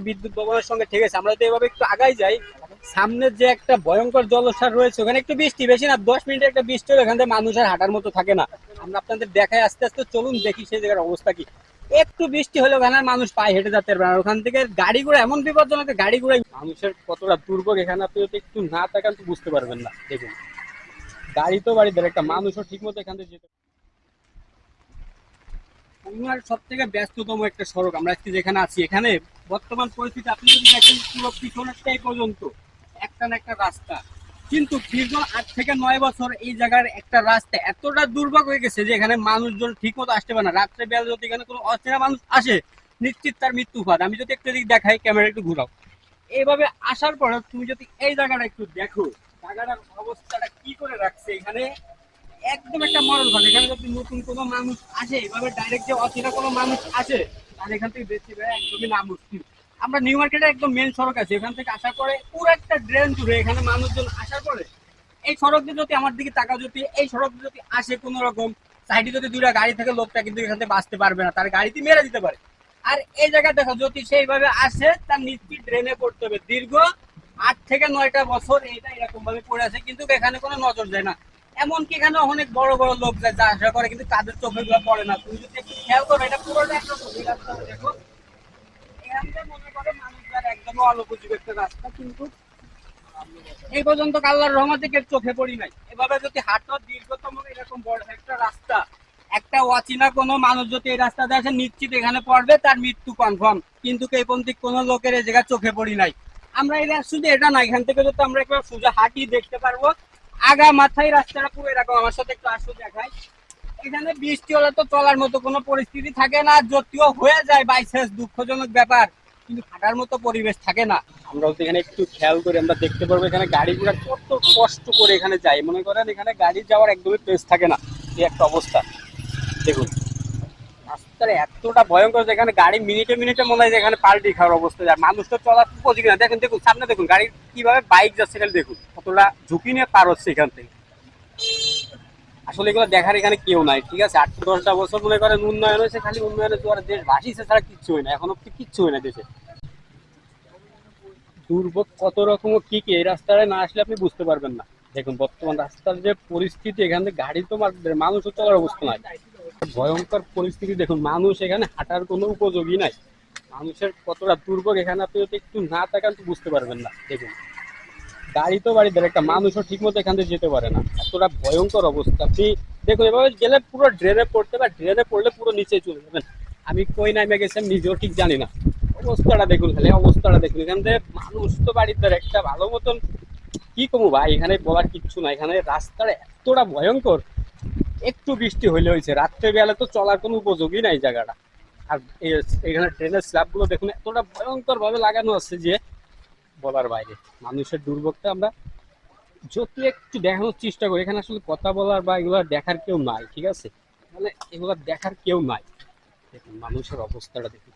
বিদ্যুৎ ভবনের সঙ্গে ঠিক আছে, আমরা যদি এভাবে একটু আগাই যাই, সামনের যে একটা ভয়ঙ্কর জলসার রয়েছে, ওখানে একটু বৃষ্টি বেশি না, 10 মিনিটের একটা বৃষ্টি হলে এখান থেকে মানুষের হাঁটার মতো থাকে না। আমরা আপনাদের দেখাই আস্তে আস্তে, চলুন দেখি সেই জায়গার অবস্থা কি। একটু বৃষ্টি হলে ওখানে মানুষ পায়ে হেঁটে যেতে পারে না, ওখান থেকে গাড়ি ঘোড়া এমন বিপজ্জনক, গাড়ি ঘোড়া মানুষের কতটা দুর্ভোগ এখানে আপনি যদি একটু না তাকান তো বুঝতে পারবেন না। দেখুন, গাড়ি তো বাড়ি ধরে, একটা মানুষও ঠিক মতো এখান থেকে যেতে। খুলনার সব থেকে ব্যস্ততম একটা সড়ক আমরা আজকে যেখানে আছি, এখানে বর্তমান পরিস্থিতি আপনি যদি দেখেন, পুরো পিছনেরটাই পর্যন্ত একটা না একটা রাস্তা। কিন্তু দীর্ঘ 8 থেকে 9 বছর এই জায়গার একটা রাস্তা এতটা দুর্ভোগ হয়ে গেছে যে এখানে মানুষজন ঠিক মতো আসতে পারে না। রাত্রে বেলা যদি এখানে কোনো অচেনা মানুষ আসে, নিশ্চিত তার মৃত্যু ফাঁদ। আমি যদি একটু দিক দেখাই, ক্যামেরা একটু ঘুরাও। এইভাবে আসার পরে তুমি যদি এই জায়গাটা একটু দেখো, জায়গাটার অবস্থাটা কি করে রাখছে এখানে, একদম একটা মরণ ঘটে। এখানে যদি নতুন কোনো মানুষ আসে, এভাবে ডাইরেক্ট যে অচেনা কোনো মানুষ আসে, তাহলে এখান থেকে বেশি ভাই একদমই না মুশকিল। আমরা নিউ মার্কেটে একদম মেন সড়ক আছে, এখান থেকে আসার পরে পুরো একটা ড্রেন জুড়ে এখানে মানুষজন আসার পরে এই সড়ক দিয়ে যদি আমার দিকে তাকা, যদি এই সড়ক দিয়ে যদি আসে কোনো রকম, সাইডে যদি দুইটা গাড়ি থেকে, লোকটা কিন্তু এখান থেকে বাঁচতে পারবে না, তার গাড়িতে মেরে দিতে পারে। আর এই জায়গায় দেখো, যদি সেইভাবে আসে তার নিশ্চিত ড্রেনে পড়তে হবে। দীর্ঘ 8 থেকে 9টা বছর এইটা এরকম ভাবে পড়ে আছে, কিন্তু এখানে কোনো নজর যায় না। এমনকি এখানে অনেক বড় বড় লোক যায়, যা আশা করে, কিন্তু তাদের চোখে গুলো পড়ে না। তুমি যদি একটু খেয়াল করো, এটা পুরোটা একটা গভীর রাস্তা দেখো, এখান থেকে মনে করে মানুষ যার একদম অনুপযোগী একটা রাস্তা, কিন্তু এই পর্যন্ত আল্লাহর রহমতে কেউ চোখে পড়ি নাই। এভাবে যদি হাঁটো, দীর্ঘতম এরকম বড় একটা রাস্তা, একটা অচেনা কোনো মানুষ যদি এই রাস্তাতে আসে, নিশ্চিত এখানে পড়বে, তার মৃত্যু কনফার্ম। কিন্তু এই পন্থী কোনো লোকের এই জায়গা চোখে পড়ি নাই। আমরা এটা শুধু এটা না, এখান থেকে যদি আমরা একবার সোজা হাঁটি দেখতে পারবো, আগা মাথায় রাস্তাটা পুরো এরকম। আমার সাথে একটু আসো দেখাই। এখানে বৃষ্টি হলে তো চলার মতো কোনো পরিস্থিতি থাকে না, যদিও হয়ে যায় বাইচান্স, দুঃখজনক ব্যাপার, কিন্তু হাঁটার মতো পরিবেশ থাকে না। আমরা এখানে একটু খেয়াল করে আমরা দেখতে পারবো, এখানে গাড়ি ঘোড়া কত কষ্ট করে এখানে যায়। মনে করেন এখানে গাড়ি যাওয়ার একদমই প্লেস থাকে না, এই একটা অবস্থা। দেখুন, রাস্তার এতটা ভয়ঙ্কর, যেখানে গাড়ি মিনিটে মিনিটে মনে হয় যেখানে পাল্টি খাওয়ার অবস্থা যায়। মানুষ তো চলার উপযোগী না। দেখুন দেখুন সামনে দেখুন, গাড়ি কিভাবে বাইক যাচ্ছে, এখানে দেখুন কতটা ঝুঁকি নিয়ে পার হচ্ছে এখান থেকে। আসলে এগুলো দেখার এখানে কেউ নাই, ঠিক আছে। 8-10টা বছর মনে করেন উন্নয়ন হয়েছে, খালি উন্নয়নের জোয়ারে দেশ ভাসিয়েছে ছাড়া কিচ্ছু হয় না, এখন অব্দি কিচ্ছু হয় না দেশে। দুর্ভোগ কত রকম কি কি এই রাস্তায় না আসলে আপনি বুঝতে পারবেন না। দেখুন বর্তমান রাস্তার যে পরিস্থিতি, এখানে গাড়ি তো মানুষও চলার অবস্থা নাই, ভয়ঙ্কর পরিস্থিতি। দেখুন, মানুষ এখানে হাঁটার কোনো উপযোগী নাই। মানুষের কতটা দুর্ভোগ এখানে আপনি যদি একটু না তাকান তো বুঝতে পারবেন না। দেখুন, গাড়ি তো বাড়ি ধরে, একটা মানুষও ঠিক মতো এখান থেকে যেতে পারে না, এতটা ভয়ঙ্কর অবস্থা। আপনি দেখুন, এভাবে গেলে পুরো ড্রেনে পড়তে, বা ড্রেনে পড়লে পুরো নিচে চলে যাবেন। আমি কই নামে গেছি আমি নিজেও ঠিক জানি না। অবস্থাটা দেখুন, খালি অবস্থাটা দেখুন। এখান থেকে মানুষ তো বাড়ির ধরে, একটা ভালো মতন কি কমু ভাই, এখানে বলার কিচ্ছু না। এখানে রাস্তাটা এতটা ভয়ঙ্কর, একটু বৃষ্টি হইলে হয়েছে, রাত্রে বেলা তো চলার কোনো উপযোগী নাই জায়গাটা। আর এখানে ট্রেনের স্ল্যাব গুলো দেখুন, এতটা ভয়ঙ্কর ভাবে লাগানো আছে যে বলার বাইরে। মানুষের দুর্ভোগটা আমরা যত একটু দেখানোর চেষ্টা করি, এখানে আসলে কথা বলার বা এগুলো দেখার কেউ নাই, ঠিক আছে। মানে এগুলো দেখার কেউ নাই। দেখুন মানুষের অবস্থাটা দেখুন।